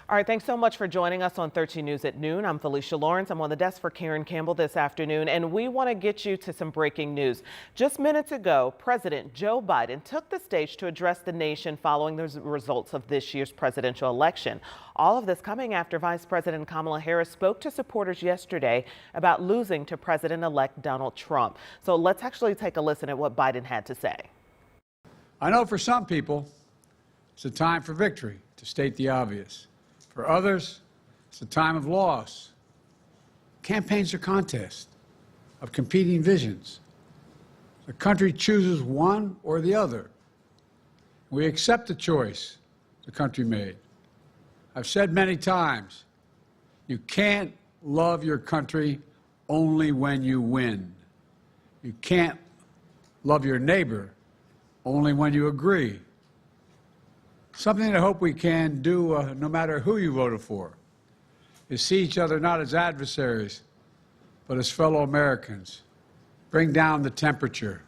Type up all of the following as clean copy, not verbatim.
All right, thanks so much for joining us on 13 News at noon. I'm Felicia Lawrence. I'm on the desk for Karen Campbell this afternoon, and we want to get you to some breaking news. Just minutes ago, President Joe Biden took the stage to address the nation following the results of this year's presidential election. All of this coming after Vice President Kamala Harris spoke to supporters yesterday about losing to President-elect Donald Trump. So let's actually take a listen at what Biden had to say. I know for some people, it's a time for victory, to state the obvious. For others, it's a time of loss. Campaigns are contests of competing visions. The country chooses one or the other. We accept the choice the country made. I've said many times, you can't love your country only when you win. You can't love your neighbor only when you agree. Something I hope we can do, no matter who you voted for, is see each other not as adversaries, but as fellow Americans. Bring down the temperature.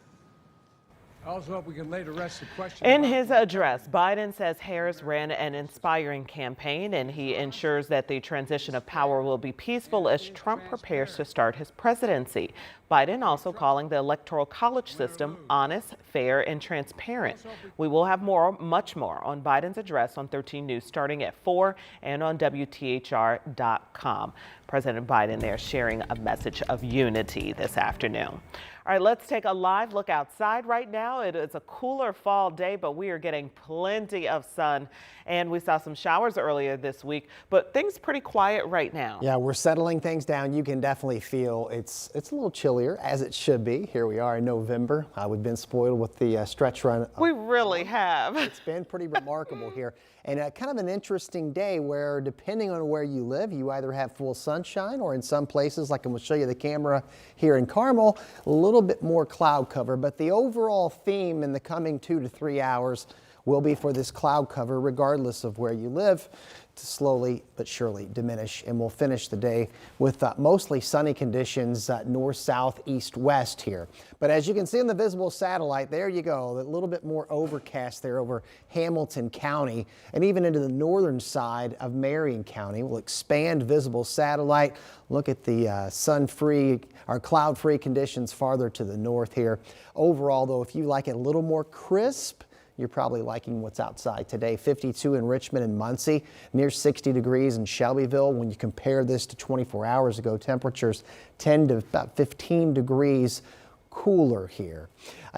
I also hope we can lay to rest the question. In his address, Biden says Harris ran an inspiring campaign, and he ensures that the transition of power will be peaceful as Trump prepares to start his presidency. Biden also calling the Electoral College system honest, fair, and transparent. We will have much more on Biden's address on 13 News starting at 4 and on WTHR.com. President Biden there sharing a message of unity this afternoon. All right, let's take a live look outside right now. It is a cooler fall day, but we are getting plenty of sun. And we saw some showers earlier this week, but things pretty quiet right now. Yeah, we're settling things down. You can definitely feel it's a little chillier, as it should be. Here we are in November. We've been spoiled with the stretch run. We really have. It's been pretty remarkable here. And kind of an interesting day where, depending on where you live, you either have full sunshine or in some places, like I'm going to show you the camera here in Carmel, a little bit more cloud cover. But the overall theme in the coming 2 to 3 hours will be for this cloud cover, regardless of where you live, to slowly but surely diminish. And we'll finish the day with mostly sunny conditions north, south, east, west here. But as you can see on the visible satellite, there you go, a little bit more overcast there over Hamilton County and even into the northern side of Marion County. We'll expand visible satellite. Look at the sun-free or cloud-free conditions farther to the north here. Overall, though, if you like it a little more crisp, you're probably liking what's outside today. 52 in Richmond and Muncie, near 60 degrees in Shelbyville. When you compare this to 24 hours ago, temperatures 10 to about 15 degrees cooler here.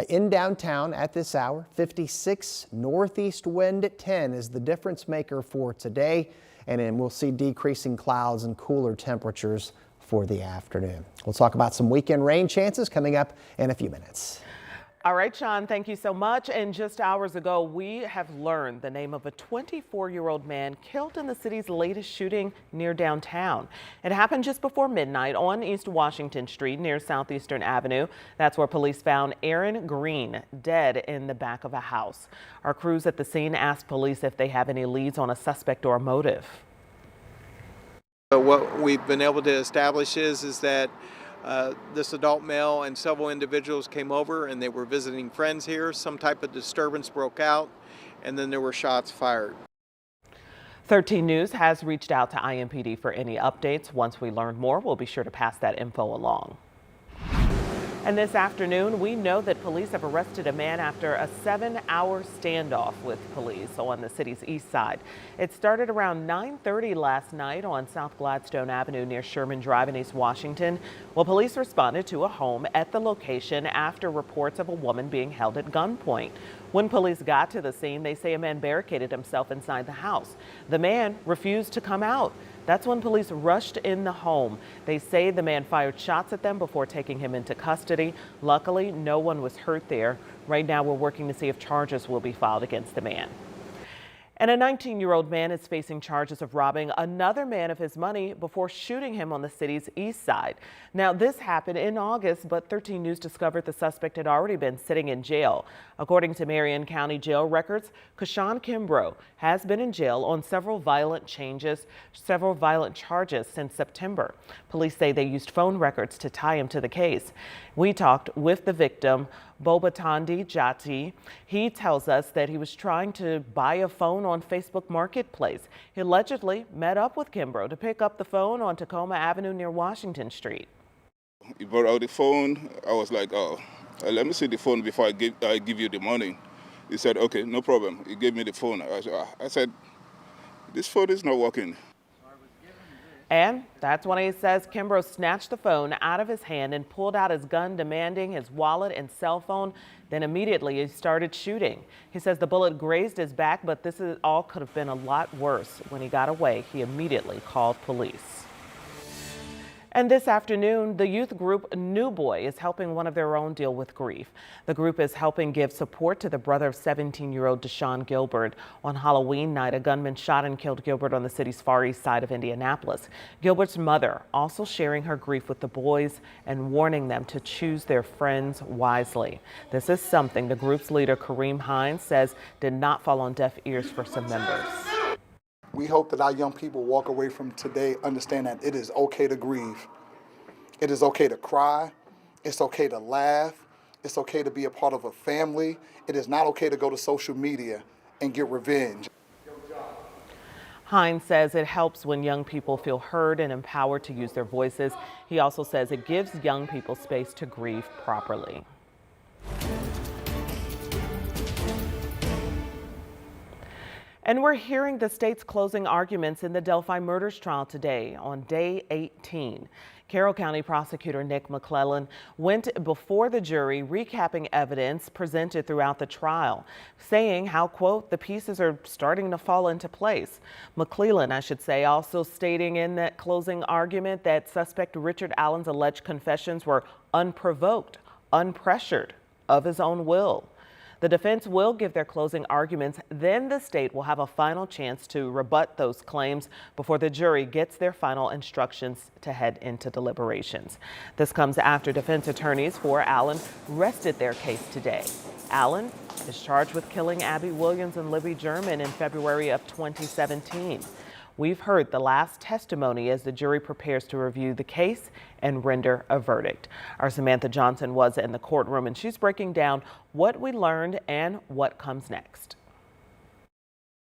In downtown at this hour, 56 northeast wind at 10 is the difference maker for today. And then we'll see decreasing clouds and cooler temperatures for the afternoon. We'll talk about some weekend rain chances coming up in a few minutes. All right, Sean, thank you so much. And just hours ago, we have learned the name of a 24-year-old man killed in the city's latest shooting near downtown. It happened just before midnight on East Washington Street near Southeastern Avenue. That's where police found Aaron Green dead in the back of a house. Our crews at the scene asked police if they have any leads on a suspect or a motive. What we've been able to establish is that this adult male and several individuals came over and they were visiting friends here. Some type of disturbance broke out and then there were shots fired. 13 News has reached out to IMPD for any updates. Once we learn more, we'll be sure to pass that info along. And this afternoon, we know that police have arrested a man after a 7-hour standoff with police on the city's east side. It started around 9:30 last night on South Gladstone Avenue near Sherman Drive in East Washington. Well, police responded to a home at the location after reports of a woman being held at gunpoint. When police got to the scene, they say a man barricaded himself inside the house. The man refused to come out. That's when police rushed in the home. They say the man fired shots at them before taking him into custody. Luckily, no one was hurt there. Right now, we're working to see if charges will be filed against the man. And a 19-year-old man is facing charges of robbing another man of his money before shooting him on the city's east side. Now, this happened in August, but 13 News discovered the suspect had already been sitting in jail. According to Marion County jail records, Kashawn Kimbrough has been in jail on several violent charges since September. Police say they used phone records to tie him to the case. We talked with the victim, Bobatandi Jati. He tells us that he was trying to buy a phone on Facebook Marketplace. He allegedly met up with Kimbrough to pick up the phone on Tacoma Avenue near Washington Street. He brought out the phone. I was like, oh, let me see the phone before I give you the money. He said, okay, no problem. He gave me the phone. I said, this phone is not working. And that's when he says Kimbrough snatched the phone out of his hand and pulled out his gun, demanding his wallet and cell phone. Then immediately he started shooting. He says the bullet grazed his back, but this all could have been a lot worse. When he got away, he immediately called police. And this afternoon, the youth group New Boy is helping one of their own deal with grief. The group is helping give support to the brother of 17-year-old Deshaun Gilbert. On Halloween night, a gunman shot and killed Gilbert on the city's far east side of Indianapolis. Gilbert's mother also sharing her grief with the boys and warning them to choose their friends wisely. This is something the group's leader, Kareem Hines, says did not fall on deaf ears for some members. We hope that our young people walk away from today understand that it is okay to grieve. It is okay to cry. It's okay to laugh. It's okay to be a part of a family. It is not okay to go to social media and get revenge. Hines says it helps when young people feel heard and empowered to use their voices. He also says it gives young people space to grieve properly. And we're hearing the state's closing arguments in the Delphi murders trial today on day 18. Carroll County Prosecutor Nick McClellan went before the jury recapping evidence presented throughout the trial, saying how, quote, the pieces are starting to fall into place. McClellan, I should say, also stating in that closing argument that suspect Richard Allen's alleged confessions were unprovoked, unpressured, of his own will. The defense will give their closing arguments, then the state will have a final chance to rebut those claims before the jury gets their final instructions to head into deliberations. This comes after defense attorneys for Allen rested their case today. Allen is charged with killing Abby Williams and Libby German in February of 2017. We've heard the last testimony as the jury prepares to review the case and render a verdict. Our Samantha Johnson was in the courtroom and she's breaking down what we learned and what comes next.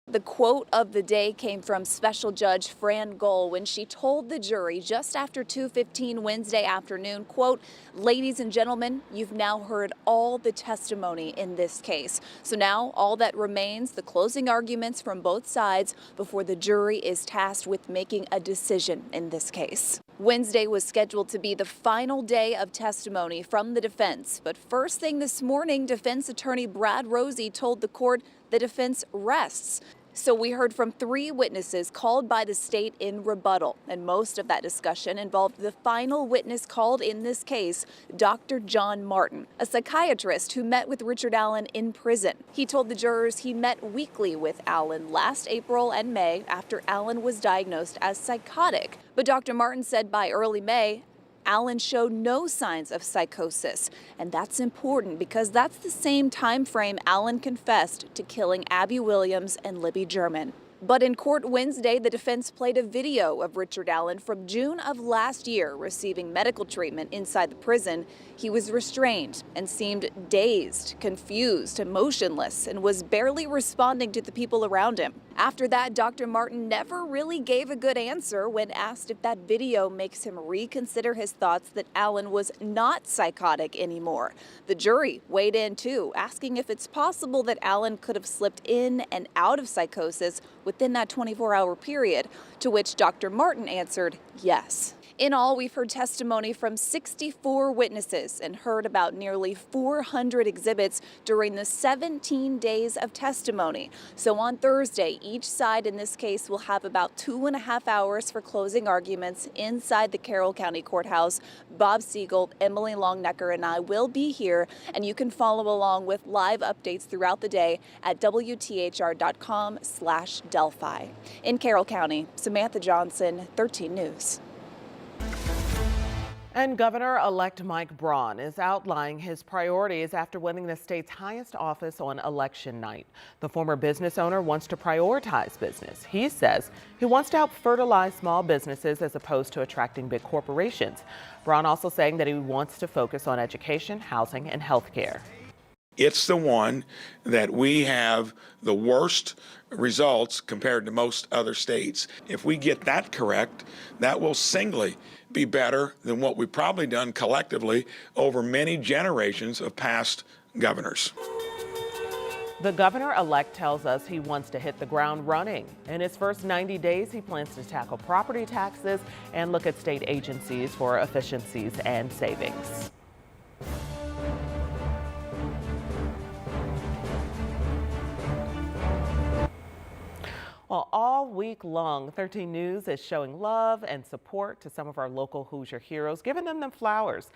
The quote of the day came from Special Judge Fran Gohl when she told the jury just after 2:15 Wednesday afternoon, quote, ladies and gentlemen, you've now heard all the testimony in this case. So now all that remains, the closing arguments from both sides before the jury is tasked with making a decision in this case. Wednesday was scheduled to be the final day of testimony from the defense. But first thing this morning, defense attorney Brad Rosie told the court the defense rests. So we heard from 3 witnesses called by the state in rebuttal, and most of that discussion involved the final witness called in this case, Dr. John Martin, a psychiatrist who met with Richard Allen in prison. He told the jurors he met weekly with Allen last April and May after Allen was diagnosed as psychotic. But Dr. Martin said by early May, Allen showed no signs of psychosis, and that's important because that's the same time frame Allen confessed to killing Abby Williams and Libby German. But in court Wednesday, the defense played a video of Richard Allen from June of last year receiving medical treatment inside the prison. He was restrained and seemed dazed, confused, emotionless, and was barely responding to the people around him. After that, Dr. Martin never really gave a good answer when asked if that video makes him reconsider his thoughts that Allen was not psychotic anymore. The jury weighed in too, asking if it's possible that Allen could have slipped in and out of psychosis within that 24-hour period, to which Dr. Martin answered yes. In all, we've heard testimony from 64 witnesses and heard about nearly 400 exhibits during the 17 days of testimony. So on Thursday, each side in this case will have about 2.5 hours for closing arguments inside the Carroll County Courthouse. Bob Siegel, Emily Longnecker, and I will be here, and you can follow along with live updates throughout the day at WTHR.com/Delphi. In Carroll County, Samantha Johnson, 13 News. And Governor-elect Mike Braun is outlining his priorities after winning the state's highest office on election night. The former business owner wants to prioritize business. He says he wants to help fertilize small businesses as opposed to attracting big corporations. Braun also saying that he wants to focus on education, housing, and health care. It's the one that we have the worst results compared to most other states. If we get that correct, that will singly be better than what we've probably done collectively over many generations of past governors. The governor-elect tells us he wants to hit the ground running. In his first 90 days, he plans to tackle property taxes and look at state agencies for efficiencies and savings. Well, all week long, 13 News is showing love and support to some of our local Hoosier heroes, giving them flowers,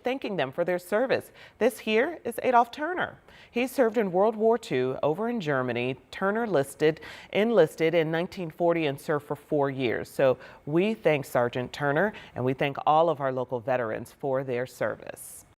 thanking them for their service. This here is Adolph Turner. He served in World War II over in Germany. Turner enlisted in 1940 and served for 4 years. So we thank Sergeant Turner and we thank all of our local veterans for their service.